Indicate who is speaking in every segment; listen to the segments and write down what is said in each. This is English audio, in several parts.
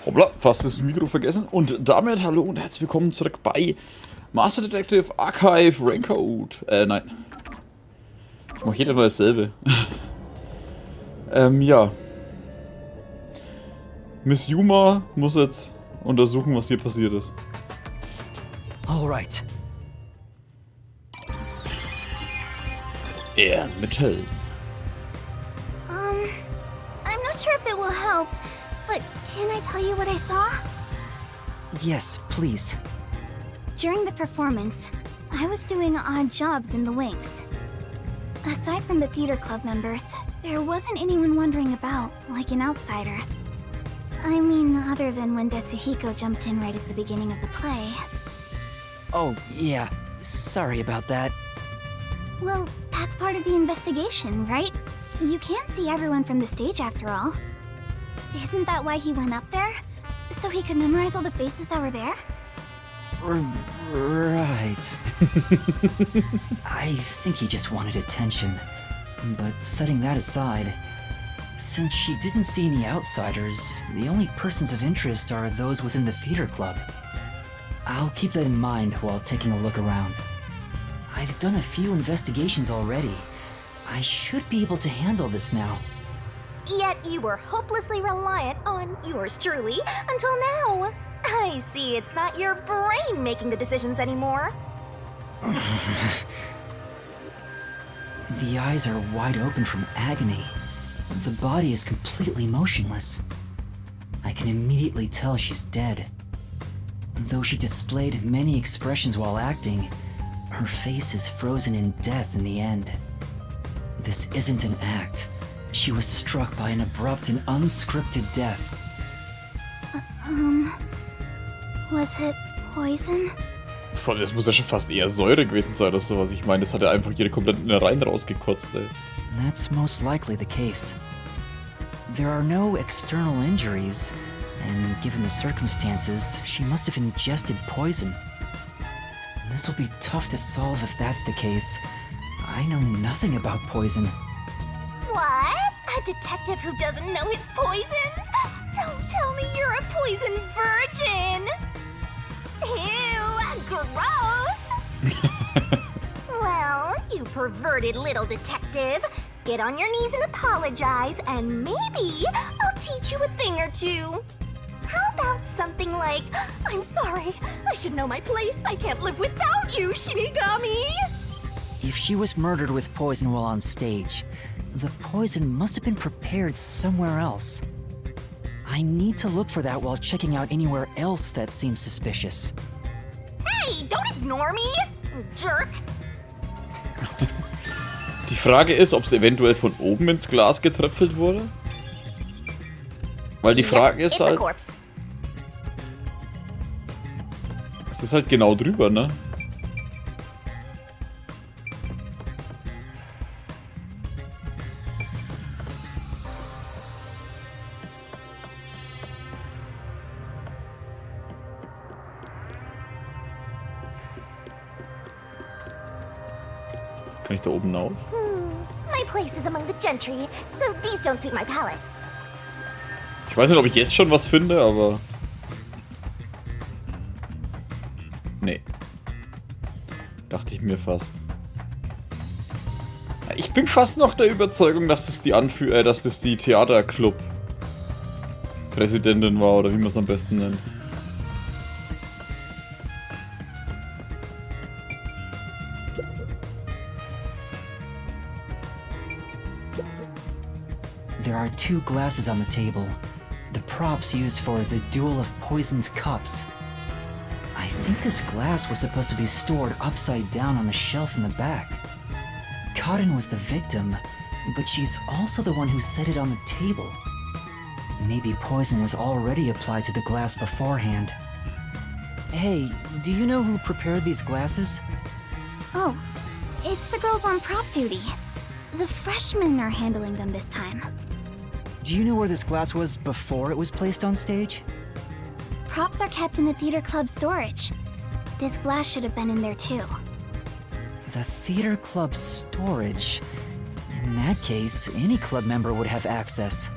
Speaker 1: Hoppla, fast das Mikro vergessen. Und damit hallo und herzlich willkommen zurück bei Meisterdetektiven Archive Raincoat. Nein. Ich mache jeder mal dasselbe. Ja. Miss Yuma muss jetzt untersuchen, was hier passiert ist.
Speaker 2: Alright.
Speaker 1: Ermitteln.
Speaker 3: I'm not sure if it will help, but can I tell you what I saw?
Speaker 2: Yes, please.
Speaker 3: During the performance, I was doing odd jobs in the wings. Aside from the theater club members, there wasn't anyone wandering about, like an outsider. I mean, other than when Tetsuhiko jumped in right at the beginning of the play.
Speaker 2: Oh, yeah. Sorry about that.
Speaker 3: Well, that's part of the investigation, right? You can't see everyone from the stage after all. Isn't that why he went up there? So he could memorize all the faces that were there?
Speaker 2: Right. I think he just wanted attention. But setting that aside, since she didn't see any outsiders, the only persons of interest are those within the theater club. I'll keep that in mind while taking a look around. I've done a few investigations already. I should be able to handle this now.
Speaker 4: Yet you were hopelessly reliant on yours truly until now. I see it's not your brain making the decisions anymore.
Speaker 2: The eyes are wide open from agony. The body is completely motionless. I can immediately tell she's dead. Though she displayed many expressions while acting, her face is frozen in death in the end. This isn't an act. She was struck by an abrupt and unscripted death.
Speaker 3: Was it poison?
Speaker 1: Voll, das muss ja schon fast eher Säure gewesen sein oder sowas. Ich meine, das hat ja einfach ihre kompletten Innereien rausgekotzt, ey.
Speaker 2: That's most likely the case. There are no external injuries, and given the circumstances, she must have ingested poison. This will be tough to solve if that's the case. I know nothing about poison.
Speaker 4: What? A detective who doesn't know his poisons? Don't tell me you're a poison virgin! Ew, gross! Well, you perverted little detective. Get on your knees and apologize, and maybe I'll teach you a thing or two. How about something like, I'm sorry, I should know my place, I can't live without you, Shinigami!
Speaker 2: If she was murdered with poison while on stage, the poison must have been prepared somewhere else. I need to look for that while checking out anywhere else that seems suspicious.
Speaker 4: Hey, don't ignore me, jerk!
Speaker 1: Die Frage ist, ob es eventuell von oben ins Glas getröpfelt wurde? Weil die Frage ist halt... Es ist halt genau drüber, ne? Kann ich da oben auf?
Speaker 4: My place is among the gentry, so these don't suit my palate.
Speaker 1: Ich weiß nicht, ob ich jetzt schon was finde, aber... Nee. Dachte ich mir fast. Ich bin fast noch der Überzeugung, dass das die Theaterclub-Präsidentin war, oder wie man es am besten nennt.
Speaker 2: There are two glasses on the table. The props used for the duel of poisoned cups. I think this glass was supposed to be stored upside down on the shelf in the back. Cotton was the victim, but she's also the one who set it on the table. Maybe poison was already applied to the glass beforehand. Hey, do you know who prepared these glasses?
Speaker 3: Oh, it's the girls on prop duty. The freshmen are handling them this time.
Speaker 2: Do you know where this glass was before it was placed on stage?
Speaker 3: Props are kept in the theater club storage. This glass should have been in there too.
Speaker 2: The theater club storage? In that case, any club member would have access.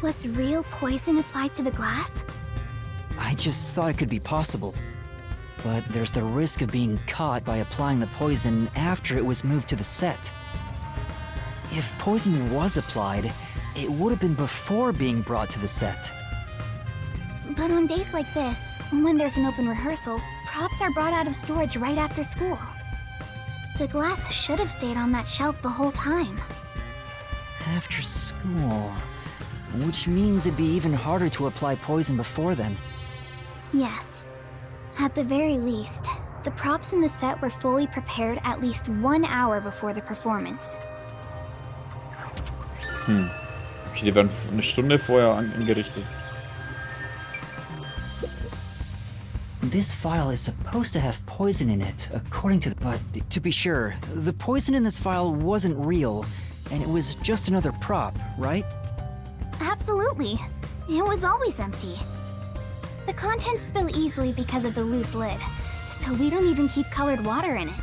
Speaker 3: Was real poison applied to the glass?
Speaker 2: I just thought it could be possible. But there's the risk of being caught by applying the poison after it was moved to the set. If poison was applied, it would have been before being brought to the set.
Speaker 3: But on days like this, when there's an open rehearsal, props are brought out of storage right after school. The glass should have stayed on that shelf the whole time.
Speaker 2: After school... which means it'd be even harder to apply poison before then.
Speaker 3: Yes. At the very least, the props in the set were fully prepared at least 1 hour before the performance.
Speaker 1: Okay, die werden eine Stunde vorher angerichtet.
Speaker 2: This file is supposed to have poison in it, according to... But to be sure, the poison in this file wasn't real, and it was just another prop, right?
Speaker 3: Absolutely. It was always empty. The contents spill easily because of the loose lid, so we don't even keep colored water in it.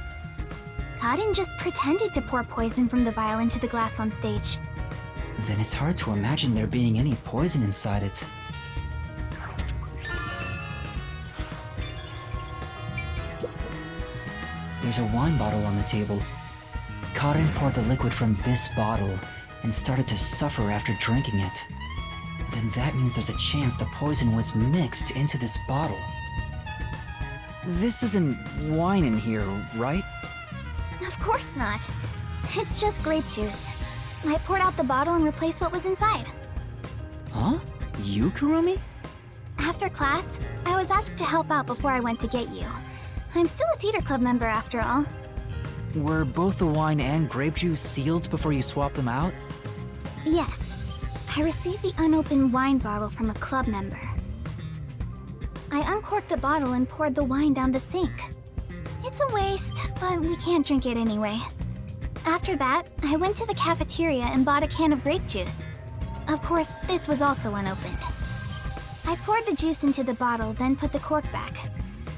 Speaker 3: Kaden just pretended to pour poison from the vial into the glass on stage.
Speaker 2: Then it's hard to imagine there being any poison inside it. There's a wine bottle on the table. Kaden poured the liquid from this bottle and started to suffer after drinking it. Then that means there's a chance the poison was mixed into this bottle. This isn't wine in here, right?
Speaker 3: Of course not. It's just grape juice. I poured out the bottle and replaced what was inside.
Speaker 2: Huh? You, Kurumi?
Speaker 3: After class, I was asked to help out before I went to get you. I'm still a theater club member after all.
Speaker 2: Were both the wine and grape juice sealed before you swapped them out?
Speaker 3: Yes. I received the unopened wine bottle from a club member. I uncorked the bottle and poured the wine down the sink. It's a waste, but we can't drink it anyway. After that, I went to the cafeteria and bought a can of grape juice. Of course, this was also unopened. I poured the juice into the bottle, then put the cork back.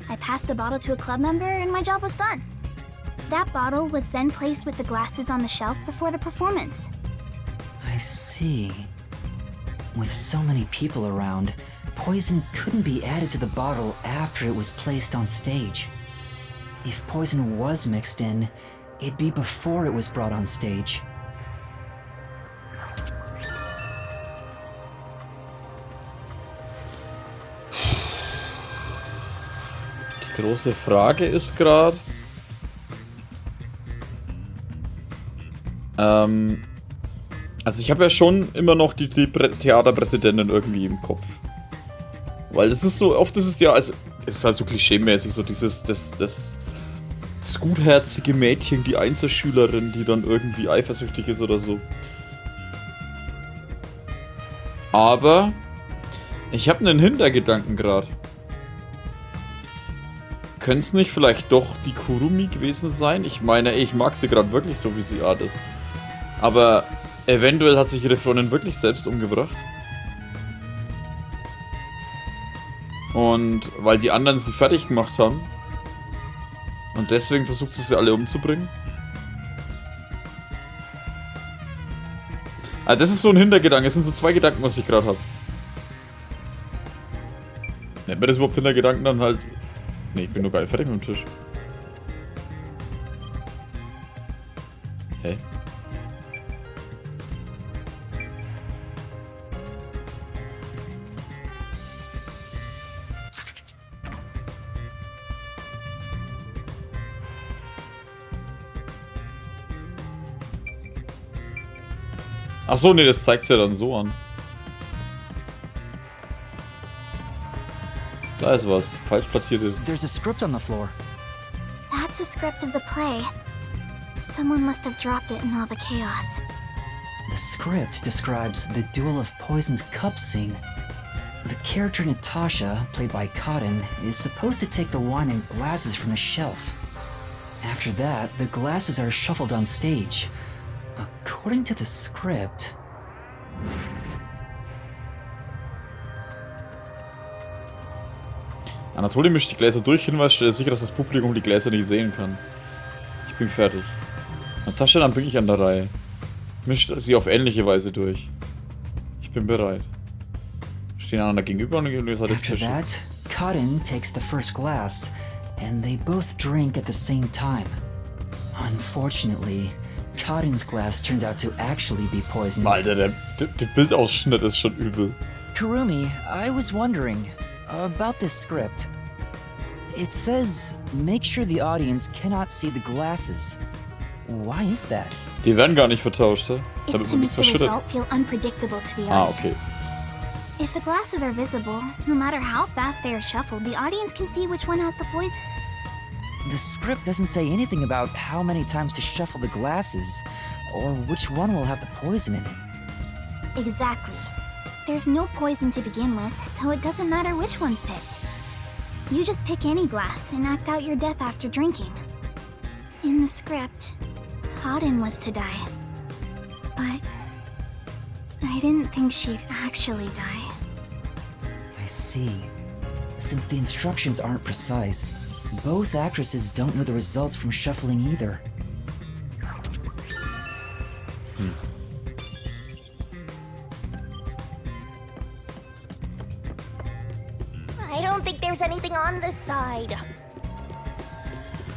Speaker 3: I passed the bottle to a club member and my job was done. That bottle was then placed with the glasses on the shelf before the performance.
Speaker 2: I see. With so many people around, poison couldn't be added to the bottle after it was placed on stage. If poison was mixed in, it'd be before it was brought on stage.
Speaker 1: Die große Frage ist gerade... Also ich habe ja schon immer noch die Theaterpräsidentin irgendwie im Kopf. Weil das ist so, oft ist es ja, also es ist halt so klischeemäßig, so dieses, das gutherzige Mädchen, die Einzelschülerin, die dann irgendwie eifersüchtig ist oder so. Aber ich habe einen Hintergedanken gerade. Könnte es nicht vielleicht doch die Kurumi gewesen sein? Ich meine, ich mag sie gerade wirklich so, wie sie Art ist. Aber eventuell hat sich ihre Freundin wirklich selbst umgebracht. Und weil die anderen sie fertig gemacht haben. Und deswegen versucht sie alle umzubringen. Also das ist so ein Hintergedanke. Es sind so zwei Gedanken, was ich gerade habe. Nennt man das überhaupt Hintergedanken dann halt... Ne, ich bin nur geil fertig mit dem Tisch. Hä? Ach so, nee, das zeigt's ja dann so an. Da ist was. Falsch platziertes.
Speaker 2: There's a script on the floor.
Speaker 3: That's the script of the play. Someone must have dropped it in all the chaos.
Speaker 2: The script describes the duel of poisoned cups scene. The character Natasha, played by Kaden, is supposed to take the wine and glasses from the shelf. After that, the glasses are shuffled on stage. According to the script...
Speaker 1: Anatoly mischt die Gläser durch. Hinweis, stelle sicher, dass das Publikum die Gläser nicht sehen kann. Ich bin fertig. Natascha, dann bin ich an der Reihe. Mischt sie auf ähnliche Weise durch. Ich bin bereit. Stehen einander gegenüber und die Seite des
Speaker 2: After
Speaker 1: Tisches.
Speaker 2: that, Karin takes the first glass, and they both drink at the same time. Unfortunately, Karin's glass turned out to actually be poisoned.
Speaker 1: Alter, der Bildausschnitt ist schon übel.
Speaker 2: Kurumi, I was wondering about this script. It says, make sure the audience cannot see the glasses. Why is that?
Speaker 1: Die werden gar nicht vertauscht, hä?
Speaker 3: It's
Speaker 1: Damit
Speaker 3: to
Speaker 1: man
Speaker 3: make
Speaker 1: nichts
Speaker 3: the
Speaker 1: verschüttet.
Speaker 3: result feel unpredictable to the
Speaker 1: Ah,
Speaker 3: audience.
Speaker 1: okay.
Speaker 3: If the glasses are visible, no matter how fast they are shuffled, the audience can see which one has the poison.
Speaker 2: The script doesn't say anything about how many times to shuffle the glasses, or which one will have the poison in it.
Speaker 3: Exactly. There's no poison to begin with, so it doesn't matter which one's picked. You just pick any glass and act out your death after drinking. In the script, Karin was to die. But I didn't think she'd actually die.
Speaker 2: I see. Since the instructions aren't precise, both actresses don't know the results from shuffling either.
Speaker 4: I don't think there's anything on this side.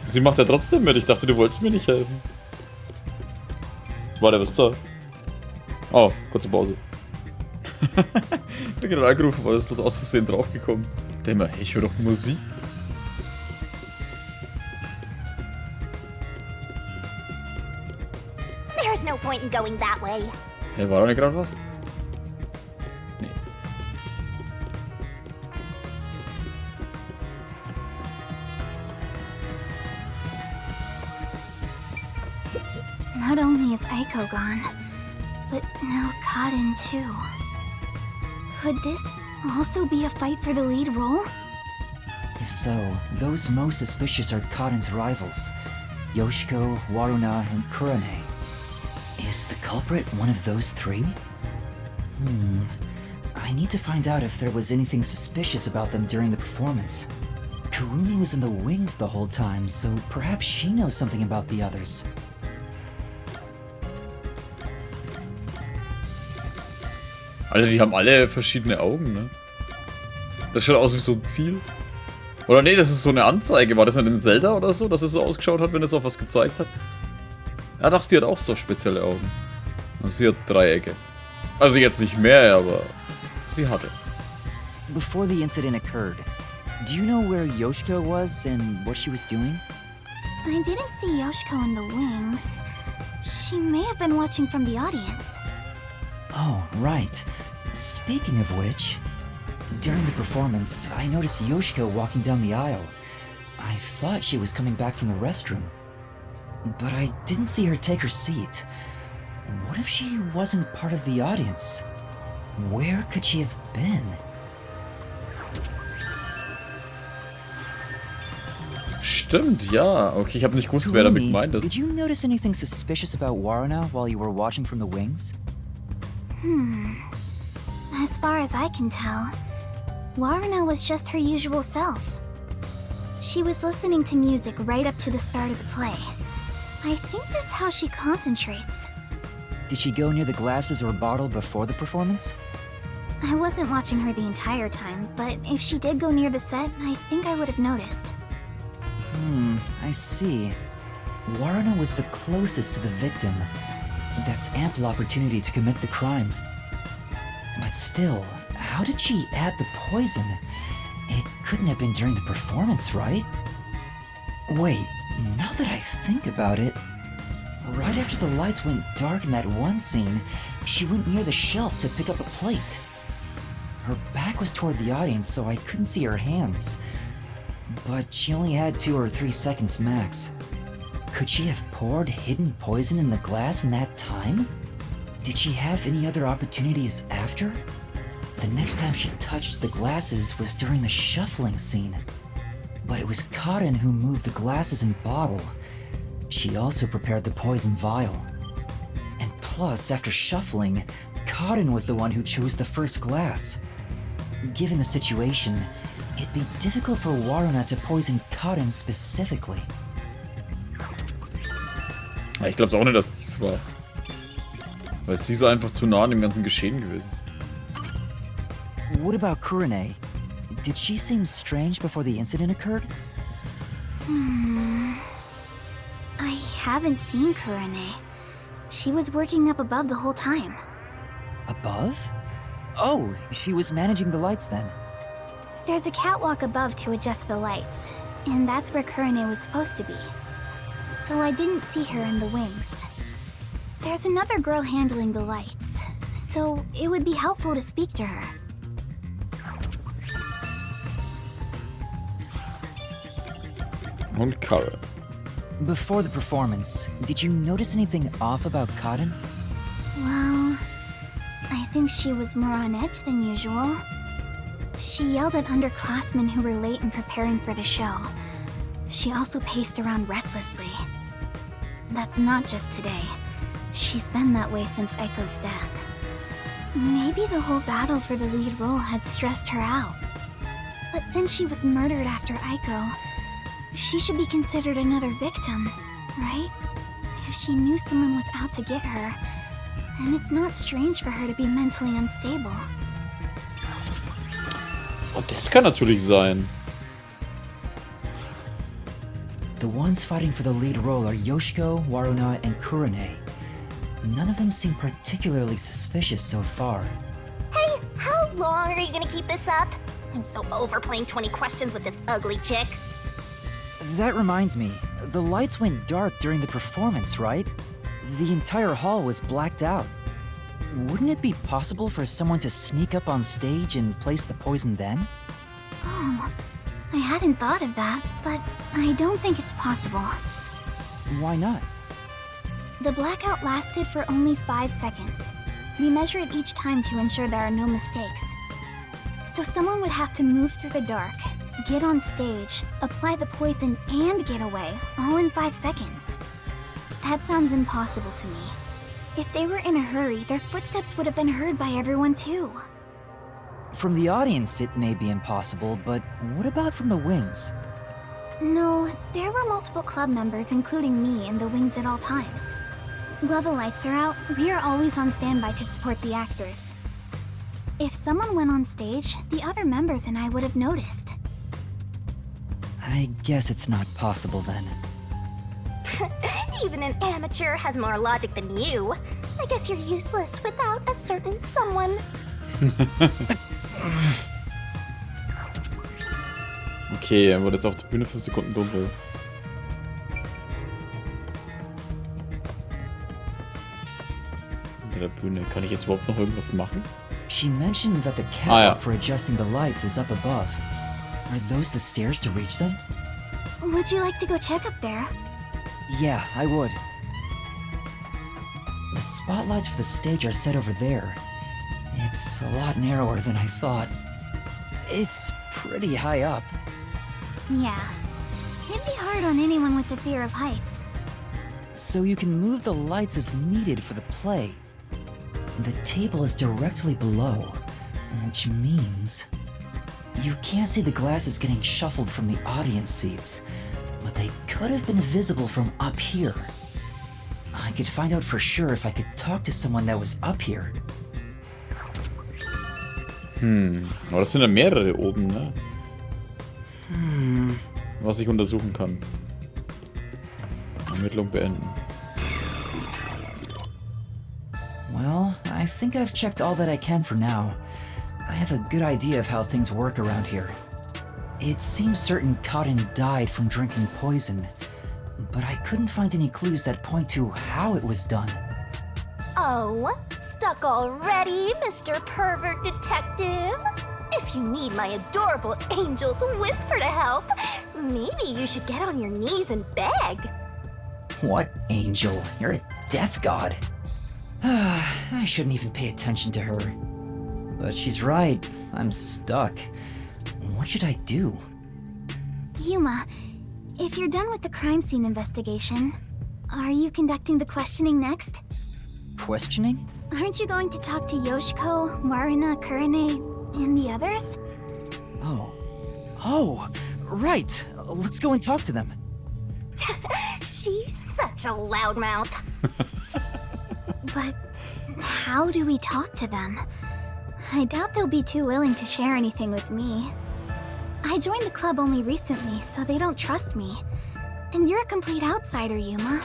Speaker 1: Sie macht ja trotzdem mit. Ich dachte, du wolltest mir nicht helfen. Warte, was ist da? Oh, kurze Pause. Ich bin gerade angerufen, weil das bloß aus Versehen draufgekommen. Der immer, hey, ich höre doch Musik.
Speaker 4: There's no point in going that way.
Speaker 1: Hey, war da nicht gerade was? Nee.
Speaker 3: Not only is Aiko gone, but now Karin too. Could this also be a fight for the lead role?
Speaker 2: If so, those most suspicious are Karin's rivals, Yoshiko, Waruna, and Kurane. Is the culprit one of those three? I need to find out if there was anything suspicious about them during the performance. Kurumi was in the wings the whole time, so perhaps she knows something about the others.
Speaker 1: Alter, die haben alle verschiedene Augen, ne? Das schaut aus wie so ein Ziel. Oder nee, das ist so eine Anzeige. War das nicht in Zelda oder so, dass es so ausgeschaut hat, wenn es auf was gezeigt hat? Ja doch, sie hat auch so spezielle Augen. Und sie hat Dreiecke. Also jetzt nicht mehr, aber sie hatte.
Speaker 2: Before the incident occurred, do you know where Yoshiko was and what she was doing?
Speaker 3: I didn't see Yoshiko in the wings. She may have been watching from the audience.
Speaker 2: Oh, right. Speaking of which, during the performance, I noticed Yoshiko walking down the aisle. I thought she was coming back from the restroom, but I didn't see her take her seat. What if she wasn't part of the audience? Where could she have been?
Speaker 1: Stimmt, ja. Okay, ich habe nicht gewusst, wer damit gemeint
Speaker 2: did
Speaker 1: ist.
Speaker 2: you notice anything suspicious about Waruna while you were watching from the wings?
Speaker 3: As far as I can tell, Waruna was just her usual self. She was listening to music right up to the start of the play. I think that's how she concentrates.
Speaker 2: Did she go near the glasses or bottle before the performance?
Speaker 3: I wasn't watching her the entire time, but if she did go near the set, I think I would have noticed.
Speaker 2: I see. Waruna was the closest to the victim. That's ample opportunity to commit the crime. But still, how did she add the poison? It couldn't have been during the performance, right? Wait, now that I think about it, right after the lights went dark in that one scene, she went near the shelf to pick up a plate. Her back was toward the audience, so I couldn't see her hands. But she only had 2 or 3 seconds max. Could she have poured hidden poison in the glass in that time? Did she have any other opportunities after? The next time she touched the glasses was during the shuffling scene. But it was Karin who moved the glasses and bottle. She also prepared the poison vial. And plus, after shuffling, Karin was the one who chose the first glass. Given the situation, it'd be difficult for Waruna to poison Karin specifically.
Speaker 1: Ich glaube auch nicht, dass das war. Weil sie ist einfach zu nah an dem ganzen Geschehen gewesen.
Speaker 2: What about Kurane? Did she seem strange before the incident occurred?
Speaker 3: I haven't seen Kurane. She was working up above the whole time.
Speaker 2: Above? Oh, she was managing the lights then.
Speaker 3: There's a catwalk above to adjust the lights, and that's where Kurane was supposed to be. So I didn't see her in the wings. There's another girl handling the lights, so it would be helpful to speak to her.
Speaker 1: Und Karen.
Speaker 2: Before the performance, did you notice anything off about Karen?
Speaker 3: Well, I think she was more on edge than usual. She yelled at underclassmen who were late in preparing for the show. She also paced around restlessly. That's not just today. She's been that way since Aiko's death. Maybe the whole battle for the lead role had stressed her out. But since she was murdered after Aiko, she should be considered another victim, right? If she knew someone was out to get her, then it's not strange for her to be mentally unstable.
Speaker 1: Oh, das kann natürlich sein.
Speaker 2: The ones fighting for the lead role are Yoshiko, Waruna, and Kurane. None of them seem particularly suspicious so far.
Speaker 4: Hey, how long are you gonna keep this up? I'm so over playing 20 questions with this ugly chick.
Speaker 2: That reminds me, the lights went dark during the performance, right? The entire hall was blacked out. Wouldn't it be possible for someone to sneak up on stage and place the poison then?
Speaker 3: Oh, I hadn't thought of that, but I don't think it's possible.
Speaker 2: Why not?
Speaker 3: The blackout lasted for only 5 seconds. We measure it each time to ensure there are no mistakes. So someone would have to move through the dark, get on stage, apply the poison, and get away, all in 5 seconds. That sounds impossible to me. If they were in a hurry, their footsteps would have been heard by everyone too.
Speaker 2: From the audience, it may be impossible, but what about from the wings?
Speaker 3: No, there were multiple club members, including me, in the wings at all times. While the lights are out, we are always on standby to support the actors. If someone went on stage, the other members and I would have noticed.
Speaker 2: I guess it's not possible then.
Speaker 4: Even an amateur has more logic than you. I guess you're useless without a certain someone.
Speaker 1: Okay, er wurde jetzt auf der Bühne 5 Sekunden dunkel. Hinter der Bühne. Kann ich jetzt überhaupt noch irgendwas machen?
Speaker 2: She mentioned that the catwalk for adjusting the lights is up above. Are those the stairs to reach them?
Speaker 3: Would you like to go check up there?
Speaker 2: Yeah, I would. The spotlights for the stage are set over there. It's a lot narrower than I thought. It's pretty high up.
Speaker 3: Yeah. It'd be hard on anyone with the fear of heights.
Speaker 2: So you can move the lights as needed for the play. The table is directly below, which means you can't see the glasses getting shuffled from the audience seats, but they could have been visible from up here. I could find out for sure if I could talk to someone that was up here.
Speaker 1: Aber das sind ja mehrere oben, ne? Was ich untersuchen kann. Ermittlung beenden.
Speaker 2: Well, I think I've checked all that I can for now. I have a good idea of how things work around here. It seems certain Cotton died from drinking poison, but I couldn't find any clues that point to how it was done.
Speaker 4: Oh, stuck already, Mr. Pervert Detective? If you need my adorable angel's whisper to help, maybe you should get on your knees and beg.
Speaker 2: What angel? You're a death god. I shouldn't even pay attention to her. But she's right. I'm stuck. What should I do?
Speaker 3: Yuma, if you're done with the crime scene investigation, are you conducting the questioning next?
Speaker 2: Questioning?
Speaker 3: Aren't you going to talk to Yoshiko, Waruna, Kurane, and the others?
Speaker 2: Oh, right. Let's go and talk to them.
Speaker 4: She's such a loudmouth.
Speaker 3: But how do we talk to them? I doubt they'll be too willing to share anything with me. I joined the club only recently, so they don't trust me. And you're a complete outsider, Yuma.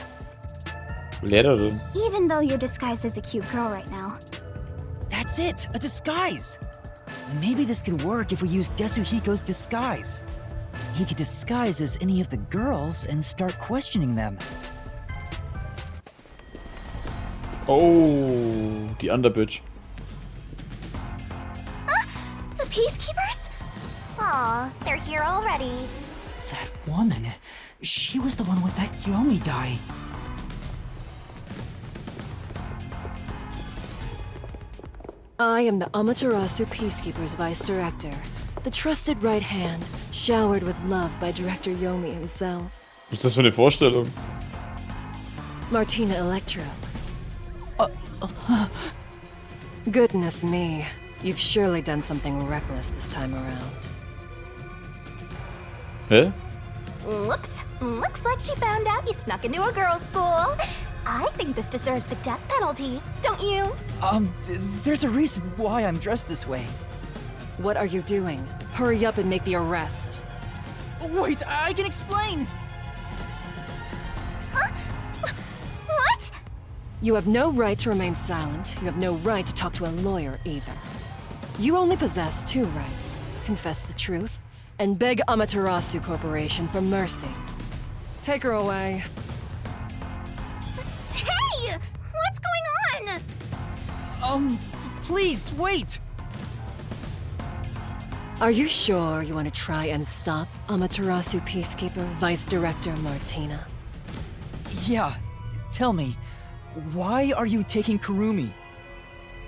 Speaker 1: Lehrerin.
Speaker 3: Even though you're disguised as a cute girl right now.
Speaker 2: That's it! A disguise! Maybe this could work if we use Desuhiko's disguise. He could disguise as any of the girls and start questioning them.
Speaker 1: Oh, die Underbitch.
Speaker 3: The peacekeepers?
Speaker 4: Aw, they're here already.
Speaker 2: That woman, she was the one with that Yomi guy.
Speaker 5: I am the Amaterasu Peacekeeper's Vice Director, the trusted right hand, showered with love by Director Yomi himself.
Speaker 1: Was ist das für eine Vorstellung?
Speaker 5: Martina Electro. Goodness me, you've surely done something reckless this time around.
Speaker 1: Hä?
Speaker 4: Whoops. Looks like she found out you snuck into a girls' school. I think this deserves the death penalty, don't you?
Speaker 2: There's a reason why I'm dressed this way.
Speaker 5: What are you doing? Hurry up and make the arrest.
Speaker 2: Wait, I can explain!
Speaker 3: Huh? What?
Speaker 5: You have no right to remain silent. You have no right to talk to a lawyer either. You only possess two rights: confess the truth and beg Amaterasu Corporation for mercy. Take her away.
Speaker 3: Hey! What's going on?
Speaker 2: Please, wait!
Speaker 5: Are you sure you want to try and stop Amaterasu Peacekeeper Vice Director Martina?
Speaker 2: Yeah, tell me, why are you taking Kurumi?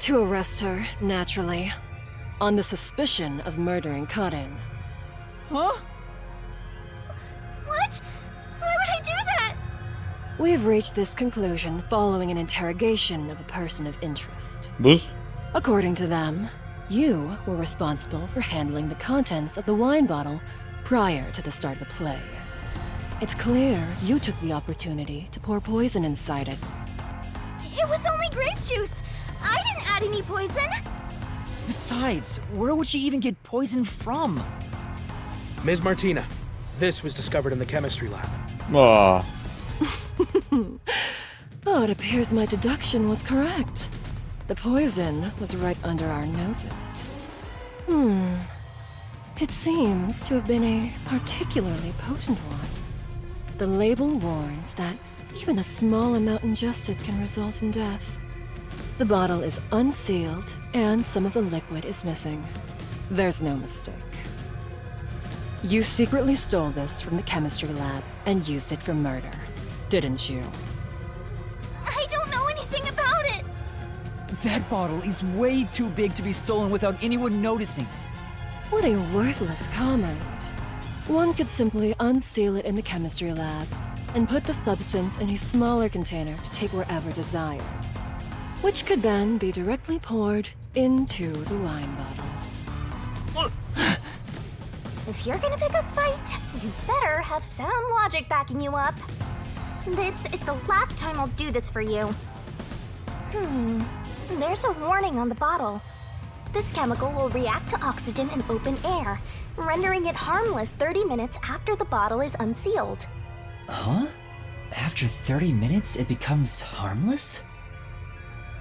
Speaker 5: To arrest her, naturally. On the suspicion of murdering Karen.
Speaker 2: Huh?
Speaker 3: What? Why would I do that?
Speaker 5: We've reached this conclusion following an interrogation of a person of interest.
Speaker 1: Was?
Speaker 5: According to them, you were responsible for handling the contents of the wine bottle prior to the start of the play. It's clear you took the opportunity to pour poison inside it.
Speaker 3: It was only grape juice. I didn't add any poison.
Speaker 2: Besides, where would she even get poison from?
Speaker 6: Ms. Martina, this was discovered in the chemistry lab.
Speaker 1: Ah.
Speaker 5: Oh, it appears my deduction was correct. The poison was right under our noses. It seems to have been a particularly potent one. The label warns that even a small amount ingested can result in death. The bottle is unsealed, and some of the liquid is missing. There's no mistake. You secretly stole this from the chemistry lab and used it for murder, didn't you?
Speaker 3: I don't know anything about it.
Speaker 2: That bottle is way too big to be stolen without anyone noticing.
Speaker 5: What a worthless comment. One could simply unseal it in the chemistry lab and put the substance in a smaller container to take wherever desired, which could then be directly poured into the wine bottle.
Speaker 4: If you're gonna pick a fight, you better have sound logic backing you up. This is the last time I'll do this for you. There's a warning on the bottle. This chemical will react to oxygen in open air, rendering it harmless 30 minutes after the bottle is unsealed.
Speaker 2: Huh? After 30 minutes, it becomes harmless?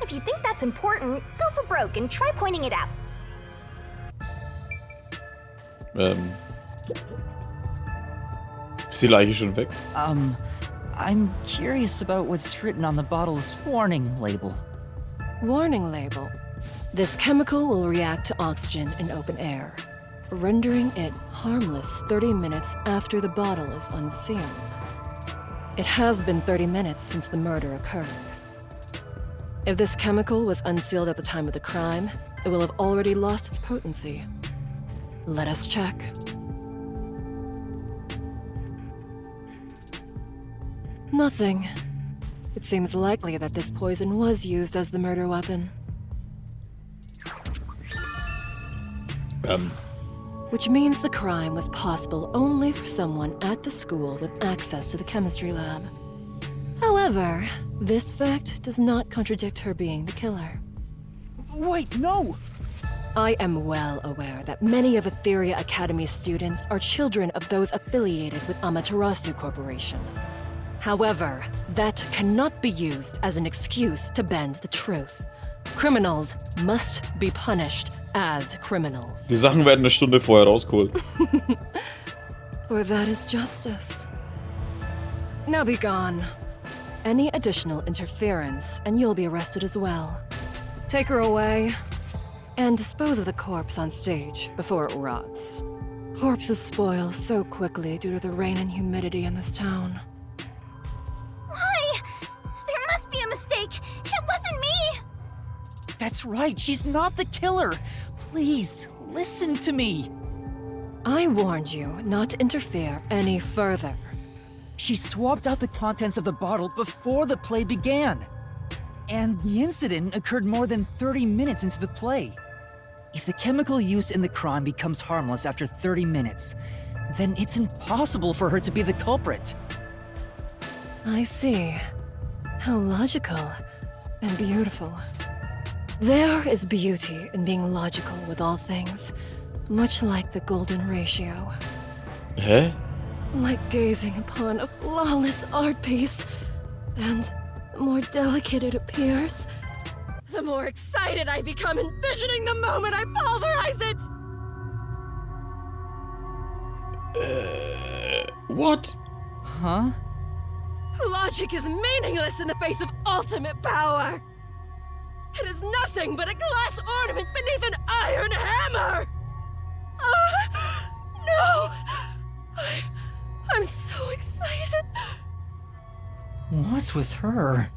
Speaker 4: If you think that's important, go for broke and try pointing it out.
Speaker 1: Ist die Leiche schon weg?
Speaker 2: I'm curious about what's written on the bottle's warning label.
Speaker 5: Warning label. This chemical will react to oxygen in open air, rendering it harmless 30 minutes after the bottle is unsealed. It has been 30 minutes since the murder occurred. If this chemical was unsealed at the time of the crime, it will have already lost its potency. Let us check. Nothing. It seems likely that this poison was used as the murder weapon. Which means the crime was possible only for someone at the school with access to the chemistry lab. However, this fact does not contradict her being the killer.
Speaker 2: Wait, no!
Speaker 5: I am well aware that many of Etheria Academy's students are children of those affiliated with Amaterasu Corporation. However, that cannot be used as an excuse to bend the truth. Criminals must be punished as criminals.
Speaker 1: Die Sachen werden eine Stunde vorher rausgeholt.
Speaker 5: For that is justice. Now be gone. Any additional interference, and you'll be arrested as well. Take her away, and dispose of the corpse on stage before it rots. Corpses spoil so quickly due to the rain and humidity in this town.
Speaker 3: Why? There must be a mistake. It wasn't me.
Speaker 7: That's right, she's not the killer. Please, listen to me.
Speaker 5: I warned you not to interfere any further.
Speaker 7: She swapped out the contents of the bottle before the play began. And the incident occurred more than 30 minutes into the play. If the chemical use in the crime becomes harmless after 30 minutes, then it's impossible for her to be the culprit.
Speaker 5: I see. How logical and beautiful. There is beauty in being logical with all things, much like the golden ratio.
Speaker 1: Hä?
Speaker 5: Like gazing upon a flawless art piece, and the more delicate it appears, the more excited I become envisioning the moment I pulverize it!
Speaker 1: What?
Speaker 7: Huh?
Speaker 5: Logic is meaningless in the face of ultimate power! It is nothing but a glass ornament beneath an iron hammer! No! I'm so excited.
Speaker 7: What's with her?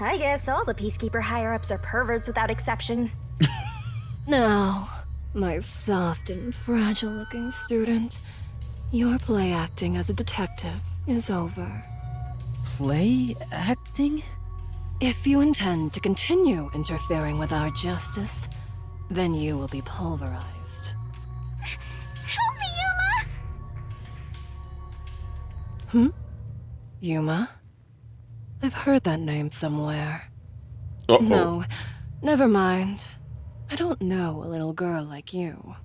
Speaker 4: I guess all the Peacekeeper higher-ups are perverts without exception.
Speaker 5: Now, my soft and fragile-looking student, your play acting as a detective is over.
Speaker 7: Play acting?
Speaker 5: If you intend to continue interfering with our justice, then you will be pulverized.
Speaker 3: Help me, Yuma!
Speaker 5: Yuma? I've heard that name somewhere.
Speaker 1: Uh-oh.
Speaker 5: No, never mind. I don't know a little girl like you.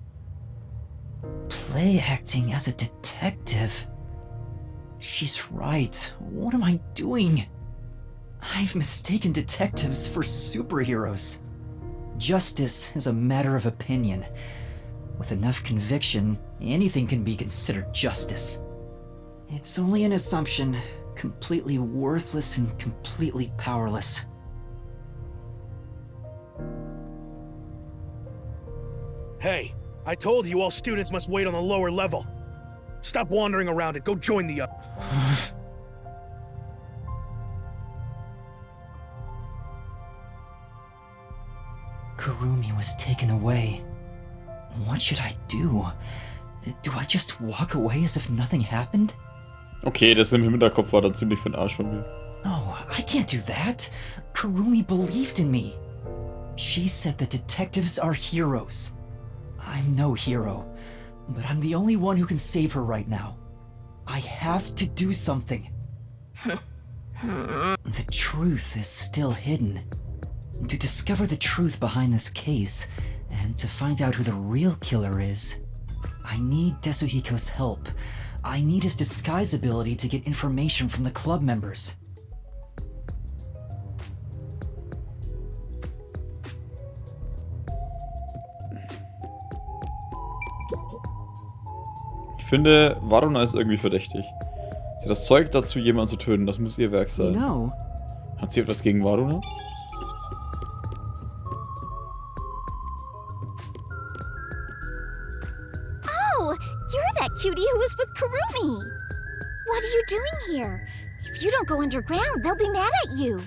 Speaker 7: Play acting as a detective? She's right. What am I doing? I've mistaken detectives for superheroes. Justice is a matter of opinion. With enough conviction, anything can be considered justice. It's only an assumption, completely worthless and completely powerless.
Speaker 6: Hey, I told you all students must wait on the lower level. Stop wandering around and go join the
Speaker 7: Kurumi was taken away. What should I do? Do I just walk away as if nothing happened?
Speaker 1: Okay, das im Hinterkopf war dann ziemlich für den Arsch von mir.
Speaker 7: No, I can't do that. Kurumi believed in me. She said that detectives are heroes. I'm no hero, but I'm the only one who can save her right now. I have to do something. The truth is still hidden. To discover the truth behind this case, and to find out who the real killer is, I need Tetsuhiko's help. I need his disguise ability to get information from the club members.
Speaker 1: Ich finde, Varuna ist irgendwie verdächtig. Sie hat das Zeug dazu, jemanden zu töten. Das muss ihr Werk sein.
Speaker 7: No.
Speaker 1: Hat sie etwas gegen Varuna?
Speaker 3: Oh, you're that cutie who was with Kurumi. What are you doing here? If you don't go underground, they'll be mad at you.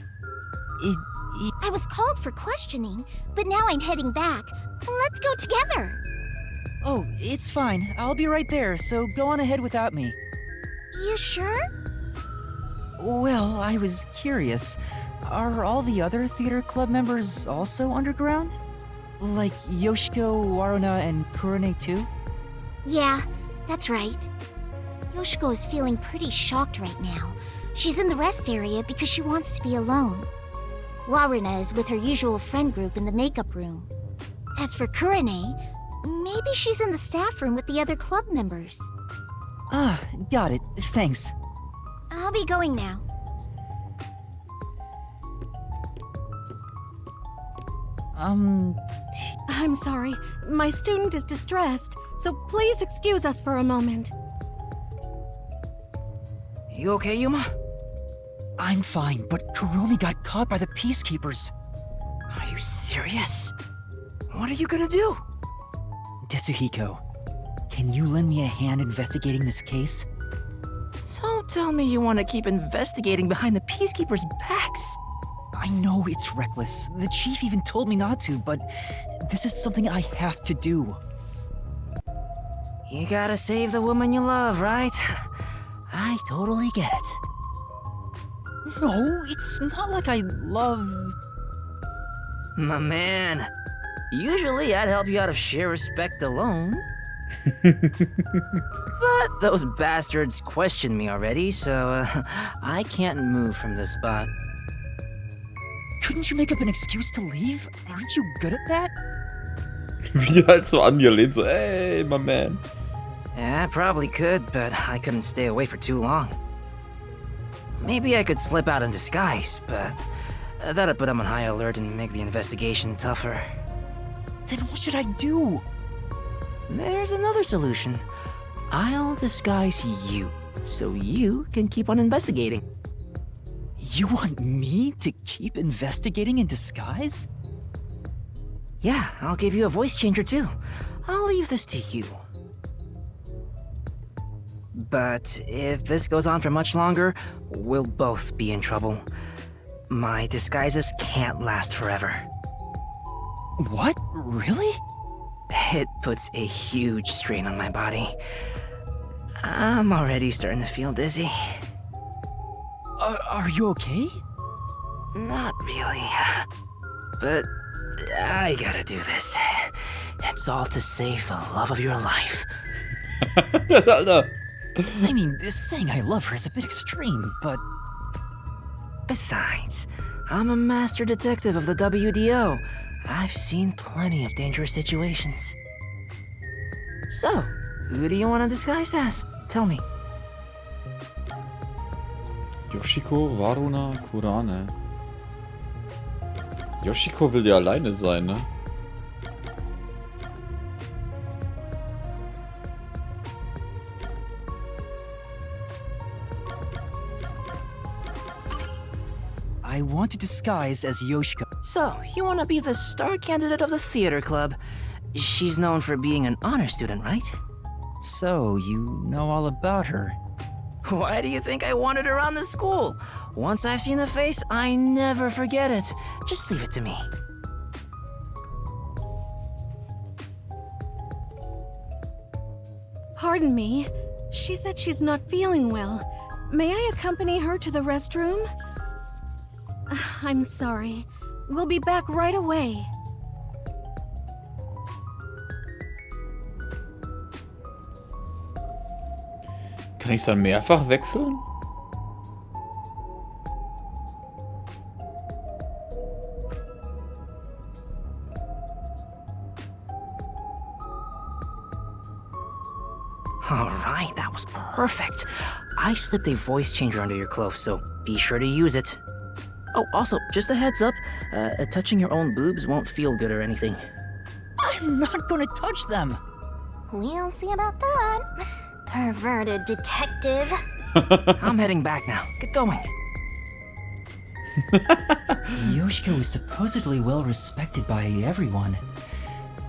Speaker 3: I was called for questioning, but now I'm heading back. Let's go together.
Speaker 7: Oh, it's fine. I'll be right there, so go on ahead without me.
Speaker 3: You sure?
Speaker 7: Well, I was curious. Are all the other theater club members also underground? Like Yoshiko, Waruna, and Kurone too?
Speaker 3: Yeah, that's right. Yoshiko is feeling pretty shocked right now. She's in the rest area because she wants to be alone. Waruna is with her usual friend group in the makeup room.
Speaker 4: As for Kurane, maybe she's in the staff room with the other club members.
Speaker 7: Ah, got it. Thanks.
Speaker 3: I'll be going now.
Speaker 5: I'm sorry. My student is distressed, so please excuse us for a moment.
Speaker 8: You okay, Yuma?
Speaker 7: I'm fine, but Kurumi got caught by the peacekeepers.
Speaker 8: Are you serious? What are you gonna do?
Speaker 7: Tetsuhiko, can you lend me a hand investigating this case?
Speaker 8: Don't tell me you want to keep investigating behind the peacekeepers' backs.
Speaker 7: I know it's reckless. The chief even told me not to, but this is something I have to do.
Speaker 8: You gotta save the woman you love, right? I totally get it.
Speaker 7: No, it's not like I love...
Speaker 8: My man, usually I'd help you out of sheer respect alone. But those bastards questioned me already, so I can't move from this spot.
Speaker 7: Couldn't you make up an excuse to leave? Aren't you good at that?
Speaker 1: Wie halt so an ihr lehnt, so, ey, my man.
Speaker 8: Yeah, I probably could, but I couldn't stay away for too long. Maybe I could slip out in disguise, but that'd put them on high alert and make the investigation tougher.
Speaker 7: Then what should I do?
Speaker 8: There's another solution. I'll disguise you, so you can keep on investigating.
Speaker 7: You want me to keep investigating in disguise?
Speaker 8: Yeah, I'll give you a voice changer too. I'll leave this to you. But if this goes on for much longer, we'll both be in trouble. My disguises can't last forever.
Speaker 7: What? Really?
Speaker 8: It puts a huge strain on my body. I'm already starting to feel dizzy.
Speaker 7: Are you okay?
Speaker 8: Not really. But I gotta do this. It's all to save the love of your life.
Speaker 1: Alter.
Speaker 7: I mean, saying I love her is a bit extreme, but...
Speaker 8: Besides, I'm a master detective of the WDO. I've seen plenty of dangerous situations. So, who do you want to disguise as? Tell me.
Speaker 1: Yoshiko, Waruna, Kurane. Yoshiko will ja alleine sein, ne?
Speaker 7: I want to disguise as Yoshiko.
Speaker 8: So, you want to be the star candidate of the theater club. She's known for being an honor student, right?
Speaker 7: So, you know all about her.
Speaker 8: Why do you think I wanted her around the school? Once I've seen the face, I never forget it. Just leave it to me.
Speaker 5: Pardon me. She said she's not feeling well. May I accompany her to the restroom? I'm sorry. We'll be back right away.
Speaker 1: Kann ich es dann mehrfach wechseln?
Speaker 8: Alright, that was perfect. I slipped a voice changer under your clothes, so be sure to use it. Oh, also, just a heads up, touching your own boobs won't feel good or anything.
Speaker 7: I'm not gonna touch them!
Speaker 4: We'll see about that. Perverted detective.
Speaker 8: I'm heading back now. Get going.
Speaker 7: Yoshiko is supposedly well respected by everyone.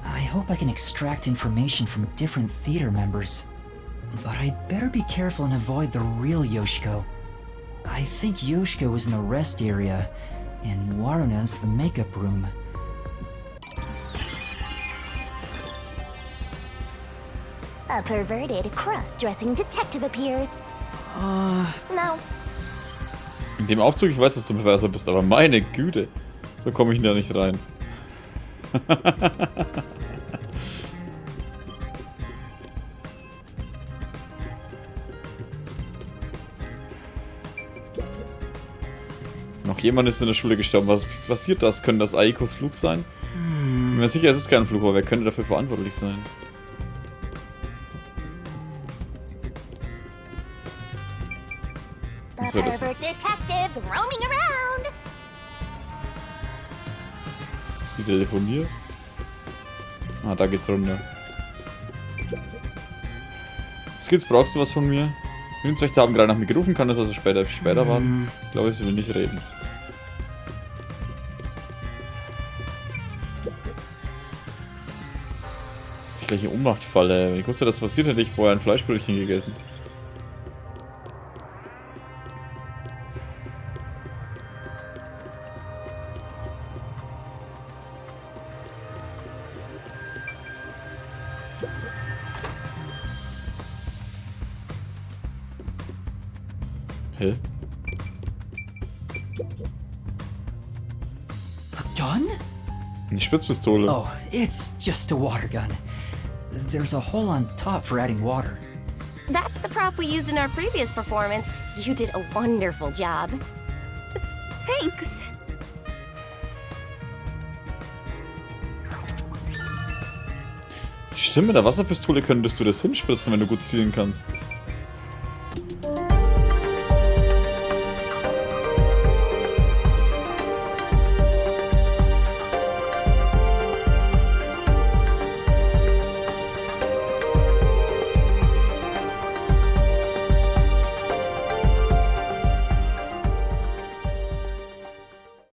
Speaker 7: I hope I can extract information from different theater members. But I'd better be careful and avoid the real Yoshiko. I think Yoshiko is in the rest area, and Waruna's the makeup room.
Speaker 4: A perverted cross-dressing detective appeared. No.
Speaker 1: In dem Aufzug, ich weiß, dass du Bewerser bist, aber meine Güte. So komme ich da nicht rein. Noch jemand ist in der Schule gestorben. Was passiert das? Können das Aikos Flug sein? mir sicher, es ist kein Fluch, aber wer könnte dafür verantwortlich sein?
Speaker 4: The
Speaker 1: Was war das?
Speaker 4: pervert detectives roaming around.
Speaker 1: Sie telefoniert? Ah, da geht's runter. Was gibt's? Brauchst du was von mir? Übrigens, haben gerade nach mir gerufen, kann das also später warten? Ich glaube, sie will nicht reden. Das ist die gleiche Ohnmachtfalle. Wenn ich wusste, dass passiert, hätte ich vorher ein Fleischbrötchen gegessen. Hä?
Speaker 7: A gun?
Speaker 1: Eine Spritzpistole.
Speaker 7: Oh, it's just a water gun. There's a hole on top for adding water.
Speaker 9: That's the prop we used in our previous performance. You did a wonderful job.
Speaker 3: Thanks.
Speaker 1: Stimmt, mit der Wasserpistole könntest du das hinspritzen, wenn du gut zielen kannst.